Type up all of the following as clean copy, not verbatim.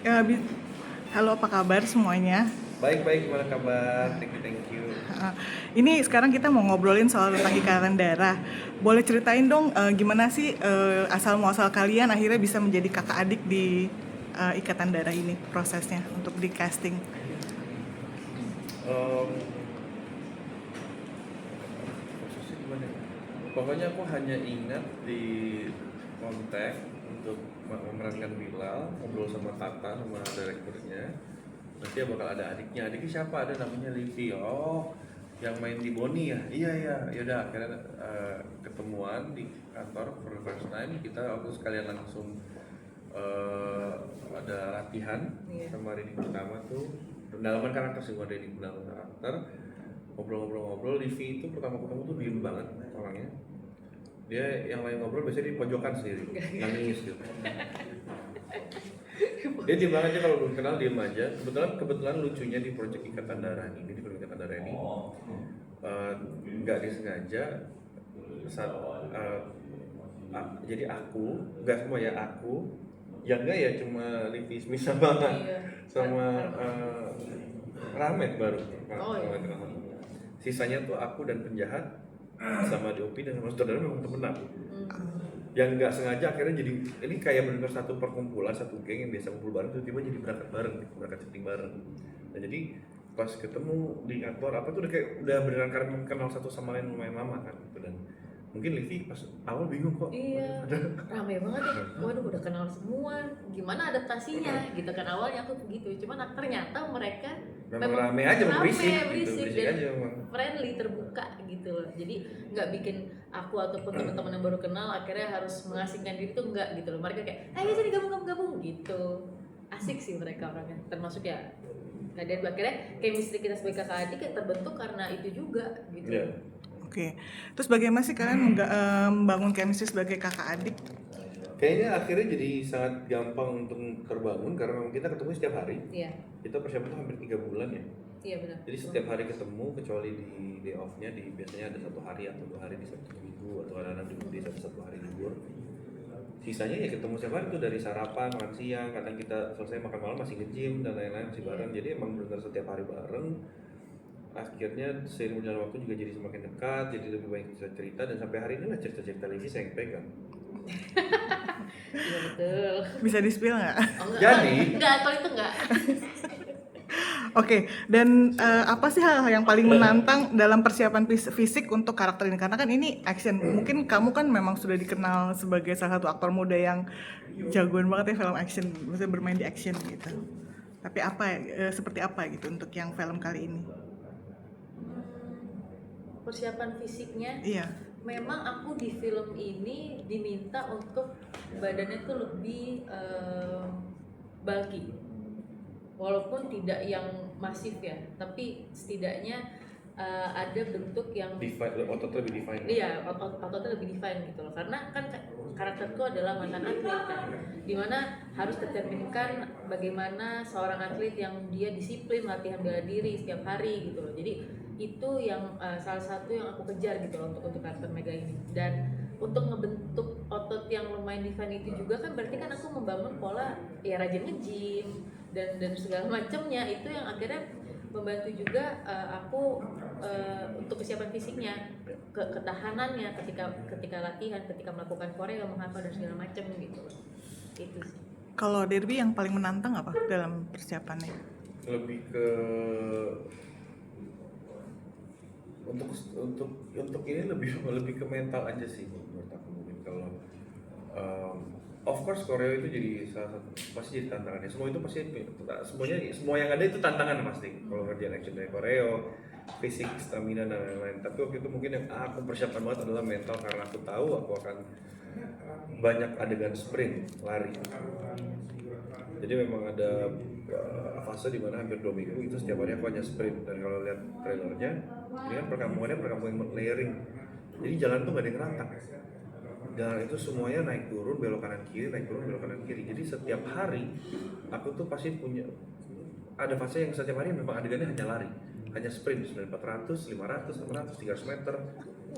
Ya, halo, apa kabar semuanya? Baik-baik, gimana kabar? Thank you. Uh, ini sekarang kita mau ngobrolin soal tentang ikatan darah. Boleh ceritain dong gimana sih asal muasal kalian akhirnya bisa menjadi kakak adik di ikatan darah ini, prosesnya untuk di casting. Em, Prosesnya gimana ya? Pokoknya aku hanya ingat di kontak untuk memerankan Bilal, ngobrol sama Tata, sama direkturnya. Nanti ya bakal ada adiknya. Adiknya siapa? Ada namanya Livi. Oh, yang main di Boni ya? Iya, iya. Yaudah, akhirnya ketemuan di kantor for the first time. Kita waktu sekalian langsung ada latihan sama reading pertama tuh pendalaman karakter sih, bukan reading pendalaman karakter. Ngobrol-ngobrol, Livi itu pertama-pertama tuh diem banget orangnya. Dia yang lain ngobrol biasanya di pojokan sendiri, nangis gitu. Dia diem banget aja, kalau belum kenal diem aja. Kebetulan lucunya di proyek Ikatan Darah ini, di proyek Ikatan Darah ini nggak disengaja saat jadi aku nggak semua ya, aku yang enggak ya cuma Livi Smith sama Ramet baru. Sisanya tuh aku dan penjahat sama DOP dan sama saudara memang temenan. Yang nggak sengaja akhirnya jadi ini kayak benar satu perkumpulan, satu geng yang biasa kumpul bareng tiba-tiba jadi berangkat bareng, berangkat syuting bareng. Nah jadi pas ketemu di kantor apa tuh udah beneran karena kenal satu sama lain lumayan lama kan gitu. Dan mungkin Livi pas awal bingung kok. Iya, rame banget ya. Waduh, udah kenal semua. Gimana adaptasinya? Gitu kan awalnya aku begitu. Cuman ternyata mereka memang rame aja, berisik gitu, berisik dan aja memang. friendly, terbuka gitu loh. Jadi nggak bikin aku ataupun teman-teman yang baru kenal akhirnya harus mengasingkan diri tuh enggak gitu loh. Mereka kayak, ayo sini gabung gitu. Asik sih mereka orangnya. Termasuk ya. Nah, dan akhirnya chemistry kita sebagai kakak adik yang terbentuk karena itu juga gitu. Yeah. Oke, terus bagaimana sih kalian membangun chemistry sebagai kakak adik? Kayaknya akhirnya jadi sangat gampang untuk terbangun karena memang kita ketemu setiap hari. Iya. Kita persiapan tuh hampir 3 bulan ya. Iya benar. Jadi setiap hari ketemu kecuali di day off-nya biasanya ada 1 hari atau 2 hari di Sabtu Minggu atau kadang-kadang di satu hari libur. Sisanya ya ketemu setiap hari tuh dari sarapan, makan siang, kadang kita selesai makan malam masih nge-gym dan lain-lain masih bareng. Jadi emang benar setiap hari bareng. Akhirnya seiring berjalan waktu juga jadi semakin dekat, jadi lebih banyak cerita dan sampai hari ini lah cerita-cerita Livi saya yang pegang. Iya betul. Bisa di-spill nggak? Oh, enggak. Jadi Enggak, kalau itu enggak. Oke, dan apa sih hal yang paling menantang dalam persiapan fisik untuk karakter ini? Karena kan ini action. Mungkin kamu kan memang sudah dikenal sebagai salah satu aktor muda yang jagoan banget ya film action, maksudnya bermain di action gitu. Tapi seperti apa gitu untuk yang film kali ini? Persiapan fisiknya, Iya. memang aku di film ini diminta untuk badannya tuh lebih bulky, walaupun tidak yang masif ya, tapi setidaknya ada bentuk yang ototnya lebih define. Iya, ototnya lebih define gitu loh. Karena kan karakterku adalah mantan atlet kan, dimana harus tercerminkan bagaimana seorang atlet yang dia disiplin latihan bela diri setiap hari gitu loh. Jadi itu yang salah satu yang aku kejar gitu loh untuk karakter Mega ini. Dan untuk ngebentuk otot yang lumayan define itu juga kan berarti kan aku membangun pola ya rajin nge-gym dan segala macamnya, itu yang akhirnya membantu juga aku untuk kesiapan fisiknya, ketahanannya ketika latihan, ketika melakukan koreo, menghafal dan segala macam gitu. Itu sih. Kalau Derby yang paling menantang apa dalam persiapannya? Lebih ke untuk ini lebih ke mental aja sih menurut aku. Mungkin kalau of course koreo itu jadi salah satu pasti jadi tantangannya. Semua itu pasti semua yang ada itu tantangan pasti. Kalau ngerjain action dari koreo, fisik, stamina dan lain-lain. Tapi waktu itu mungkin yang aku persiapkan banget adalah mental karena aku tahu aku akan banyak adegan sprint, lari. Jadi memang ada fase di mana hampir 2 minggu itu setiap hari aku hanya sprint. Dan kalau lihat trailernya, ini kan perkampungan layering. Jadi jalan tuh gak ada yang ngerangkak. Jalan itu semuanya naik turun, belok kanan kiri, naik turun, belok kanan kiri. Jadi setiap hari aku tuh pasti punya ada fase yang setiap hari memang adegannya hanya lari, hanya sprint 400, 500, 600, 300 meter.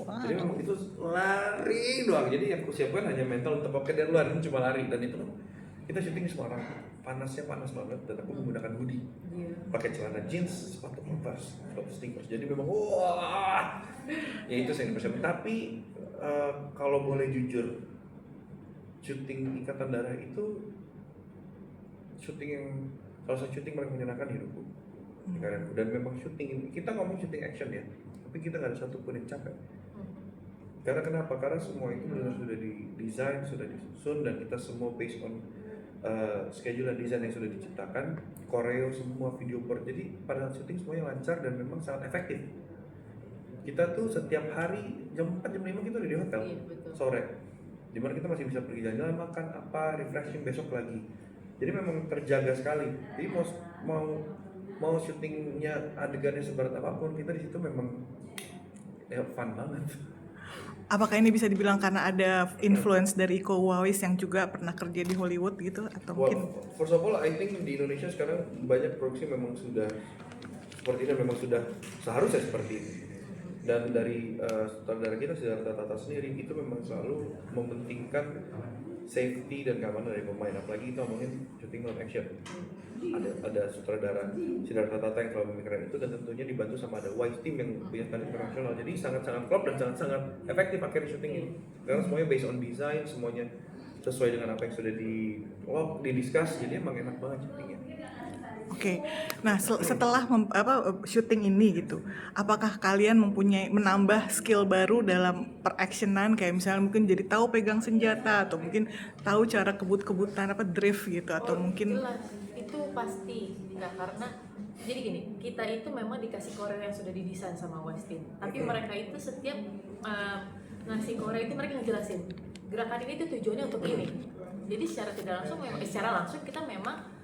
Wow. Jadi memang itu lari doang. Jadi yang aku siapkan hanya mental untuk oke dan luar cuma lari, dan itu kita syuting di Semarang, panasnya panas banget dan aku menggunakan hoodie, Iya. pakai celana jeans, sepatu Converse, sepatu sneakers. Jadi memang wah, ya itu saya persiapkan. Tapi kalau boleh jujur, syuting Ikatan Darah itu syuting yang salah satu syuting paling menyenangkan di hidupku, di karirku. Dan memang syuting ini, kita ngomong syuting action ya, tapi kita nggak ada satupun yang capek. Karena kenapa? Karena semua itu benar sudah didesain, sudah disusun, dan kita semua based on schedule dan desain yang sudah diciptakan, koreo semua video per. Jadi pada saat syuting semuanya lancar dan memang sangat efektif. Kita tuh setiap hari jam 4 jam 5 kita udah di hotel, Iya, betul. sore. Dimana kita masih bisa pergi jalan-jalan, makan apa, refreshing besok lagi. Jadi memang terjaga sekali. Jadi mau syutingnya adegannya seberat apapun, kita di situ memang ya fun banget. Apakah ini bisa dibilang karena ada influence dari Iko Uwais yang juga pernah kerja di Hollywood gitu, atau mungkin? Well, first of all, I think di Indonesia sekarang banyak produksi memang sudah seperti ini, memang sudah seharusnya seperti ini. Dan dari sutradara kita, Siddhartha Tata sendiri, itu memang selalu mementingkan safety dan keamanan dari pemain. Apalagi kita ngomongin syuting film action. Ada sutradara Siddhartha Tata yang selalu memikirkan itu, dan tentunya dibantu sama ada Wise Team yang punya standar internasional. Jadi sangat-sangat klop dan sangat-sangat efektif akhirnya syuting ini. Karena semuanya based on design, semuanya sesuai dengan apa yang sudah di-discuss, jadi emang enak banget syutingnya. Oke, nah setelah syuting ini gitu, apakah kalian menambah skill baru dalam per-actionan, kayak misalnya mungkin jadi tahu pegang senjata, atau mungkin tahu cara kebut-kebutan drift gitu, atau mungkin? Jelas, itu pasti nggak, karena jadi gini, kita itu memang dikasih koreo yang sudah didesain sama Westin, tapi mereka itu setiap ngasih koreo itu mereka ngejelasin gerakan ini tuh tujuannya untuk ini. Jadi secara tidak langsung secara langsung kita memang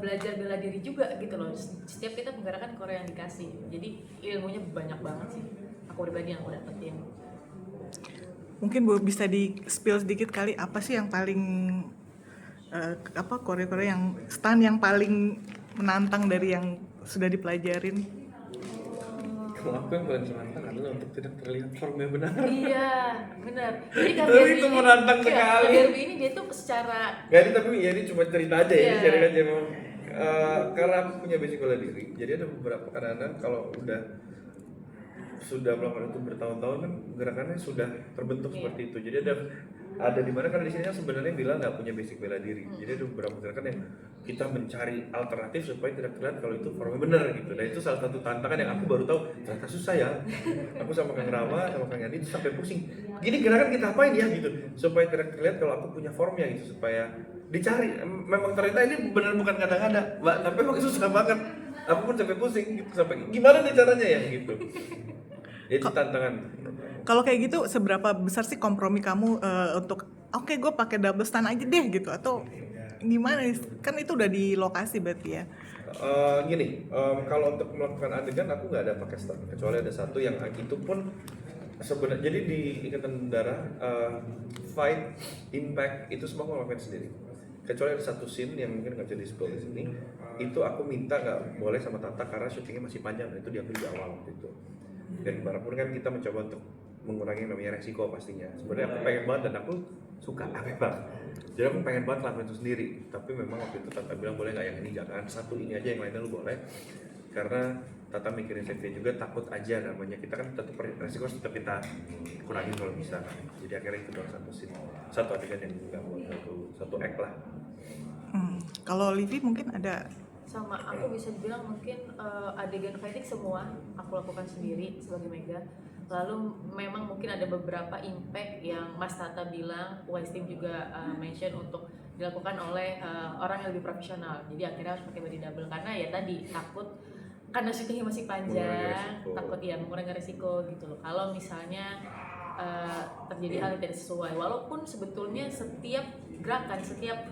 belajar bela diri juga gitu loh. Setiap kita menggerakkan koreo yang dikasih, jadi ilmunya banyak banget sih aku pribadi yang aku dapetin. Mungkin bisa di spill sedikit kali, apa sih yang paling koreo-koreo yang stunt yang paling menantang dari yang sudah dipelajarin? Kalau aku yang paling menantang adalah untuk tidak terlihat formnya benar. Iya, benar. Jadi Itu menantang sekali. KBRB ini dia tuh secara Tapi ya ini cuma cerita aja ya, Iya. sharing aja memang. Karena aku punya basic bela diri, jadi ada beberapa kadang-kadang kalau sudah melakukan itu bertahun-tahun kan gerakannya sudah terbentuk seperti itu. Jadi ada di mana, karena di sini sebenarnya bilang nggak punya basic bela diri. Jadi ada beberapa gerakan yang kita mencari alternatif supaya tidak terlihat kalau itu formnya benar gitu. Dan itu salah satu tantangan yang aku baru tahu ternyata susah ya. Aku sama Kang Rama sama Kang Yandi itu sampai pusing. Gini gerakan kita apain ya gitu supaya tidak terlihat kalau aku punya formnya gitu, supaya dicari. Memang ternyata ini benar bukan kadang-kadang, Mbak, tapi memang susah banget. Aku pun sampai pusing gitu, sampai gimana nih caranya ya gitu. Itu tantangan. Kalau kayak gitu, seberapa besar sih kompromi kamu untuk oke, gue pakai double stand aja deh gitu, atau gimana? Kan itu udah di lokasi berarti ya. Kalau untuk melakukan adegan aku nggak ada pakai stand, kecuali ada satu yang itu pun sebenarnya. Jadi di Ikatan Darah fight, impact itu semua aku ngelakuin sendiri. Kecuali ada satu scene yang mungkin nggak jadi spill di sini, itu aku minta nggak boleh sama Tata karena syutingnya masih panjang, dan itu diambil di awal waktu itu. Dan bagaimanapun kan kita mencoba untuk mengurangi namanya resiko pastinya. Sebenarnya aku pengen banget dan aku suka memang. Jadi aku pengen banget lakuin itu sendiri. Tapi memang waktu itu Tata bilang boleh nggak yang ini, jangan satu ini aja, yang lainnya lu boleh. Karena Tata mikirin safety juga, takut aja namanya. Kita kan tetap resiko tetap kita kurangin kalau bisa. Jadi akhirnya itu doang satu scene, satu adegan yang nggak buat satu act lah. Kalau Livi mungkin ada? sama aku bisa bilang mungkin adegan fighting semua aku lakukan sendiri sebagai Mega. Lalu memang mungkin ada beberapa impact yang Mas Tata bilang, Wise Team juga mention untuk dilakukan oleh orang yang lebih profesional. Jadi akhirnya harus pakai body double karena ya tadi takut, karena syutingnya masih panjang, takut ya mengurangi resiko gitu loh. Kalau misalnya terjadi hal yang tidak sesuai, walaupun sebetulnya setiap gerakan, setiap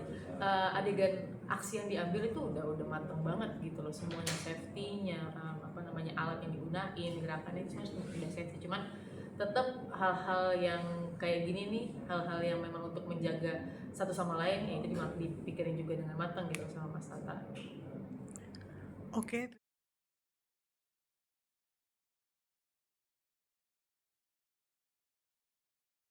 adegan aksi yang diambil itu udah mateng banget gitu loh, semuanya safety-nya, alat yang digunain, gerakannya itu semua sudah safety. Cuman tetap hal-hal yang kayak gini nih, hal-hal yang memang untuk menjaga satu sama lain, ya itu dipikirin juga dengan matang gitu sama Mas Tata. Oke.